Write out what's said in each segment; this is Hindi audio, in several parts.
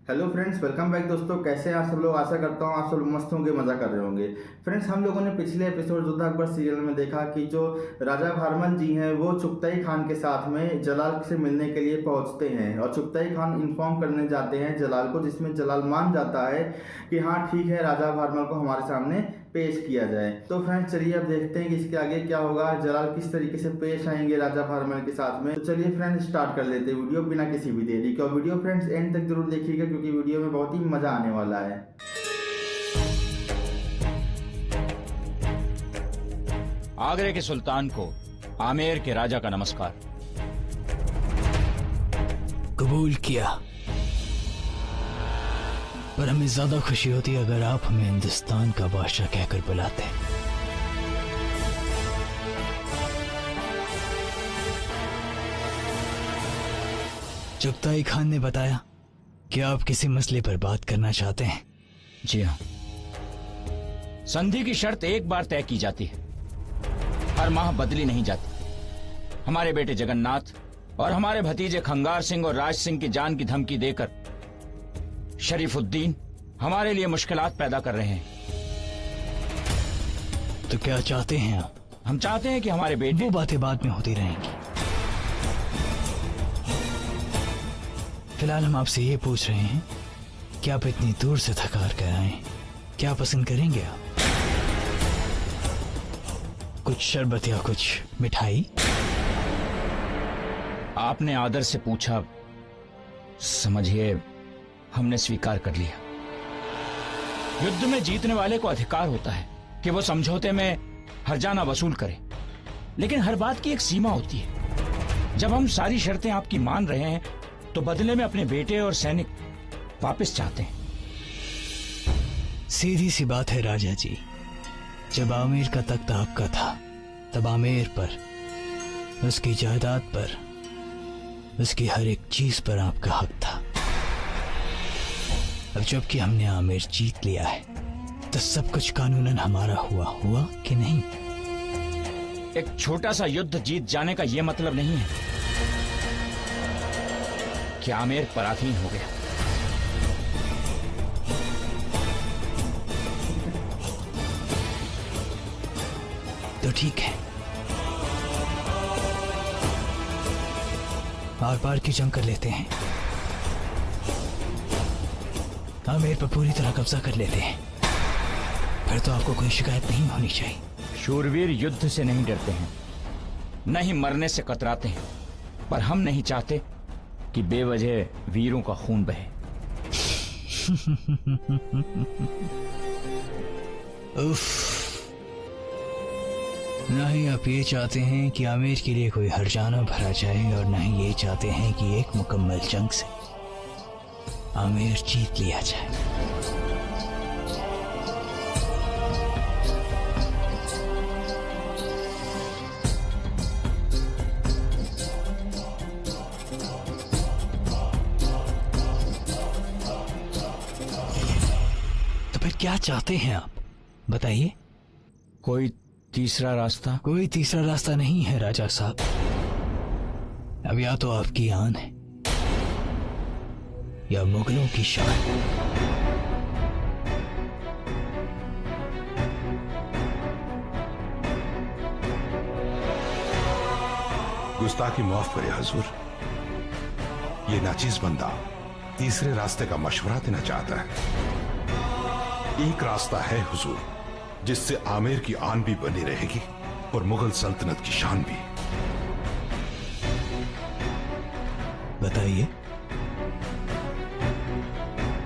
हेलो फ्रेंड्स, वेलकम बैक दोस्तों। कैसे हैं आप सब लोग? आशा करता हूँ आप सब लोग मस्त होंगे, मज़ा कर रहे होंगे। फ्रेंड्स, हम लोगों ने पिछले एपिसोड योद्धा अकबर सीरियल में देखा कि जो राजा भारमल जी हैं वो चुगताई खान के साथ में जलाल से मिलने के लिए पहुंचते हैं और चुगताई खान इन्फॉर्म करने जाते हैं जलाल को, जिसमें जलाल मान जाता है कि हाँ ठीक है, राजा भारमल को हमारे सामने पेश किया जाए। तो फ्रेंड्स चलिए अब देखते हैं कि इसके आगे क्या होगा, जलाल किस तरीके से पेश आएंगे राजा भारमल के साथ में। तो चलिए फ्रेंड्स स्टार्ट कर लेते हैं वीडियो बिना किसी भी देरी के। और वीडियो फ्रेंड्स एंड तक जरूर देखिएगा क्योंकि वीडियो में बहुत ही मजा आने वाला है। आगरे के सुल्तान को आमेर के राजा का नमस्कार। कबूल किया, पर हमें ज्यादा खुशी होती अगर आप हमें हिंदुस्तान का बादशाह कहकर बुलाते। चुगताई खान ने बताया कि आप किसी मसले पर बात करना चाहते हैं। जी हाँ, संधि की शर्त एक बार तय की जाती है, हर माह बदली नहीं जाती। हमारे बेटे जगन्नाथ और हमारे भतीजे खंगार सिंह और राज सिंह की जान की धमकी देकर शरीफुद्दीन हमारे लिए मुश्किलात पैदा कर रहे हैं। तो क्या चाहते हैं आप? हम चाहते हैं कि हमारे बेटे... वो बातें बाद में होती रहेंगी। फिलहाल हम आपसे ये पूछ रहे हैं कि आप इतनी दूर से थकार कर आए, क्या पसंद करेंगे आप? कुछ शरबत या कुछ मिठाई? आपने आदर से पूछा, समझिए हमने स्वीकार कर लिया। युद्ध में जीतने वाले को अधिकार होता है कि वो समझौते में हर्जाना वसूल करे, लेकिन हर बात की एक सीमा होती है। जब हम सारी शर्तें आपकी मान रहे हैं तो बदले में अपने बेटे और सैनिक वापस चाहते हैं। सीधी सी बात है राजा जी, जब आमेर का तख्त आपका था तब आमेर पर, उसकी जायदाद पर, उसकी हर एक चीज पर आपका हक था। अब जबकि हमने आमेर जीत लिया है तो सब कुछ कानूनन हमारा हुआ कि नहीं? एक छोटा सा युद्ध जीत जाने का यह मतलब नहीं है कि आमेर पराधीन हो गया। तो ठीक है, आर पार की जंग कर लेते हैं, आमेर पर पूरी तरह कब्जा कर लेते हैं, फिर तो आपको कोई शिकायत नहीं होनी चाहिए। शूरवीर युद्ध से नहीं डरते हैं, न ही मरने से कतराते हैं, पर हम नहीं चाहते कि बेवजह वीरों का खून बहे। उफ, ना ही आप ये चाहते हैं कि आमेर के लिए कोई हर्जाना भरा जाए और ना ही ये चाहते हैं कि एक मुकम्मल जंग से आमेर जीत लिया जाए। तो फिर क्या चाहते हैं आप, बताइए? कोई तीसरा रास्ता? कोई तीसरा रास्ता नहीं है राजा साहब। अब या तो आपकी आन है या मुगलों की शान। गुस्ताखी माफ करे हुजूर, ये नाचीज बंदा तीसरे रास्ते का मशवरा देना चाहता है। एक रास्ता है हुजूर जिससे आमेर की आन भी बनी रहेगी और मुगल सल्तनत की शान भी। बताइए।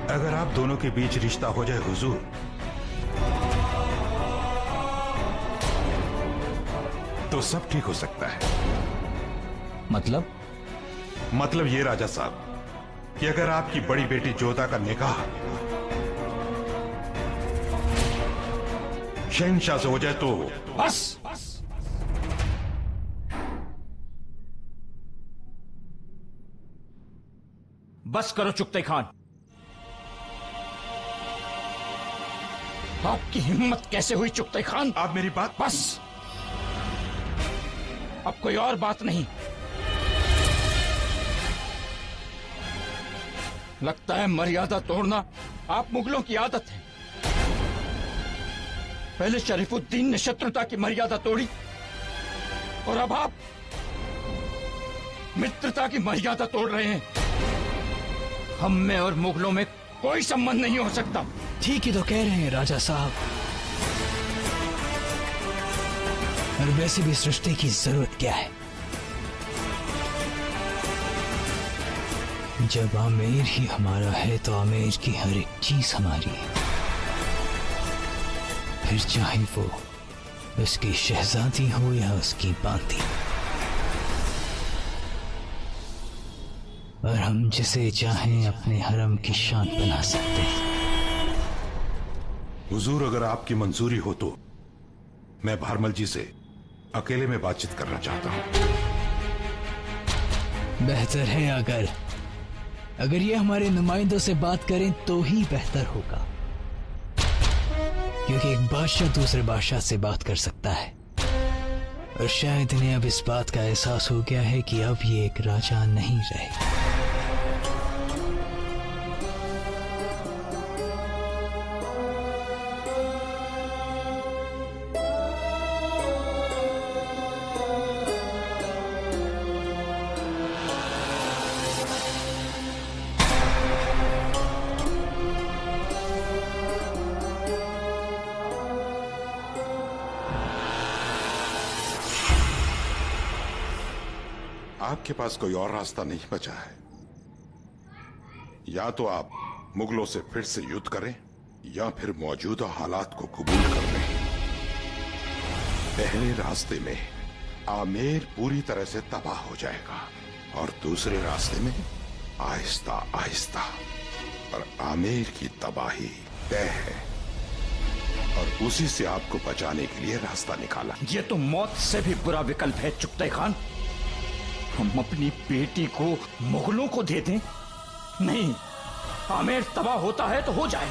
अगर आप दोनों के बीच रिश्ता हो जाए हुजूर, तो सब ठीक हो सकता है। मतलब ये राजा साहब कि अगर आपकी बड़ी बेटी जोधा का निकाह शहंशाह से हो जाए तो... बस बस करो चुगताई खान। आपकी हिम्मत कैसे हुई चुगताई खान? आप मेरी बात... बस, अब कोई और बात नहीं। लगता है मर्यादा तोड़ना आप मुगलों की आदत है। पहले शरीफुद्दीन ने शत्रुता की मर्यादा तोड़ी और अब आप मित्रता की मर्यादा तोड़ रहे हैं। हम में और मुगलों में कोई संबंध नहीं हो सकता। ठीक ही तो कह रहे हैं राजा साहब। और वैसे भी सृष्टि की जरूरत क्या है? जब आमेर ही हमारा है तो आमेर की हर एक चीज हमारी है। फिर चाहे वो उसकी शहजादी हो या उसकी बांदी, और हम जिसे चाहें अपने हरम की शान बना सकते हैं। हुजूर, अगर आपकी मंजूरी हो तो मैं भारमल जी से अकेले में बातचीत करना चाहता हूं। बेहतर है अगर ये हमारे नुमाइंदों से बात करें तो ही बेहतर होगा, क्योंकि एक बादशाह दूसरे बादशाह से बात कर सकता है। और शायद इन्हें अब इस बात का एहसास हो गया है कि अब ये एक राजा नहीं रहे। आपके पास कोई और रास्ता नहीं बचा है। या तो आप मुगलों से फिर से युद्ध करें या फिर मौजूदा हालात को कबूल कर लें। पहले रास्ते में आमेर पूरी तरह से तबाह हो जाएगा और दूसरे रास्ते में आहिस्ता आहिस्ता, और आमेर की तबाही तय है और उसी से आपको बचाने के लिए रास्ता निकाला। ये तो मौत से भी बुरा विकल्प है चुगताई खान। हम अपनी बेटी को मुगलों को दे दें? नहीं, आमेर तबाह होता है तो हो जाए,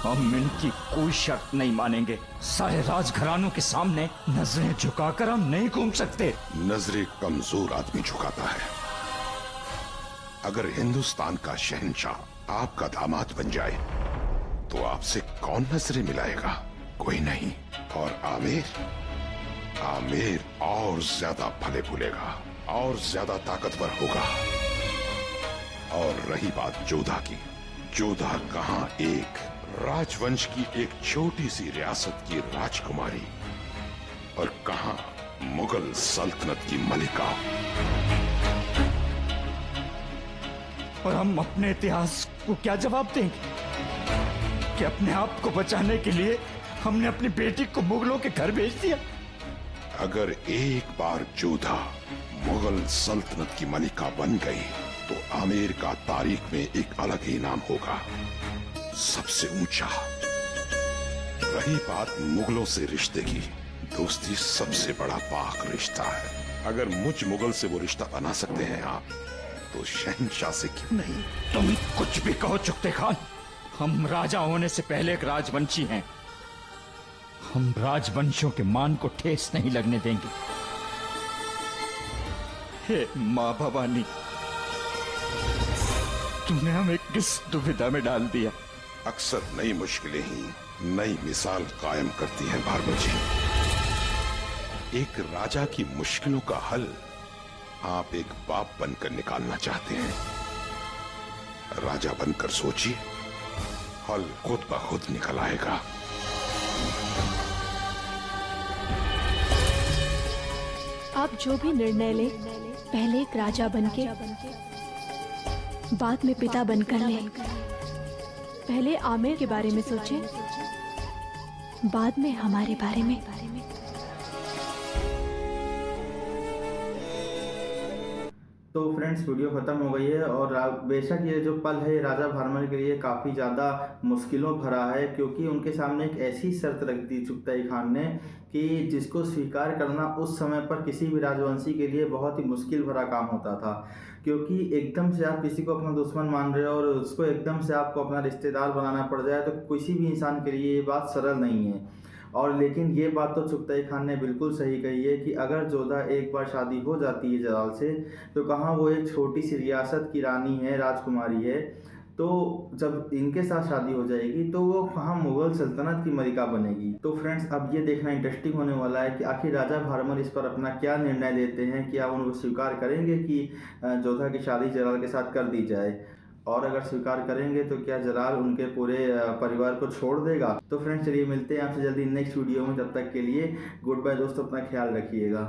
हम इनकी कोई शर्त नहीं मानेंगे। सारे राजघरानों के सामने नजरें झुकाकर हम नहीं घूम सकते। नजरें कमजोर आदमी झुकाता है। अगर हिंदुस्तान का शहंशाह आपका दामाद बन जाए तो आपसे कौन नजरें मिलाएगा? कोई नहीं। और आमेर और ज्यादा फले फूलेगा और ज्यादा ताकतवर होगा। और रही बात जोधा की, जोधा कहां एक राजवंश की एक छोटी सी रियासत की राजकुमारी और कहां मुगल सल्तनत की मलिका। और हम अपने इतिहास को क्या जवाब देंगे कि अपने आप को बचाने के लिए हमने अपनी बेटी को मुगलों के घर भेज दिया? अगर एक बार जोधा मुगल सल्तनत की मलिका बन गई तो आमेर का तारीख में एक अलग ही नाम होगा, सबसे ऊंचा। रही बात मुगलों से रिश्ते की, दोस्ती सबसे बड़ा पाक रिश्ता है। अगर मुझ मुगल से वो रिश्ता बना सकते हैं आप, तो शहंशाह से क्यों नहीं? तुम कुछ भी कहो चुगताई खान, हम राजा होने से पहले एक राजवंशी हैं। हम राजवंशों के मान को ठेस नहीं लगने देंगे। हे माँ भवानी, तुमने हमें किस दुविधा में डाल दिया। अक्सर नई मुश्किलें ही नई मिसाल कायम करती हैं भारमल जी। एक राजा की मुश्किलों का हल आप एक बाप बनकर निकालना चाहते हैं। राजा बनकर सोचिए, हल खुद ब खुद निकल आएगा। आप जो भी निर्णय ले, पहले एक राजा बनके, बाद में पिता बनकर ले। पहले आमेर के बारे में सोचें, बाद में हमारे बारे में। तो फ्रेंड्स, वीडियो ख़त्म हो गई है और बेशक ये जो पल है राजा भारमल के लिए काफ़ी ज़्यादा मुश्किलों भरा है, क्योंकि उनके सामने एक ऐसी शर्त रख दी चुगताई खान ने कि जिसको स्वीकार करना उस समय पर किसी भी राजवंशी के लिए बहुत ही मुश्किल भरा काम होता था। क्योंकि एकदम से आप किसी को अपना दुश्मन मान रहे हो और उसको एकदम से आपको अपना रिश्तेदार बनाना पड़ जाए, तो किसी भी इंसान के लिए ये बात सरल नहीं है। और लेकिन ये बात तो चुगताई खान ने बिल्कुल सही कही है कि अगर जोधा एक बार शादी हो जाती है जलाल से, तो कहाँ वो एक छोटी सी रियासत की रानी है, राजकुमारी है, तो जब इनके साथ शादी हो जाएगी तो वो वहाँ मुगल सल्तनत की मलिका बनेगी। तो फ्रेंड्स अब ये देखना इंटरेस्टिंग होने वाला है कि आखिर राजा भारमल इस पर अपना क्या निर्णय लेते हैं। क्या वो स्वीकार करेंगे कि जोधा की शादी जलाल के साथ कर दी जाए, और अगर स्वीकार करेंगे तो क्या जलाल उनके पूरे परिवार को छोड़ देगा। तो फ्रेंड्स चलिए मिलते हैं आपसे जल्दी नेक्स्ट वीडियो में, तब तक के लिए गुड बाय दोस्तों, अपना ख्याल रखिएगा।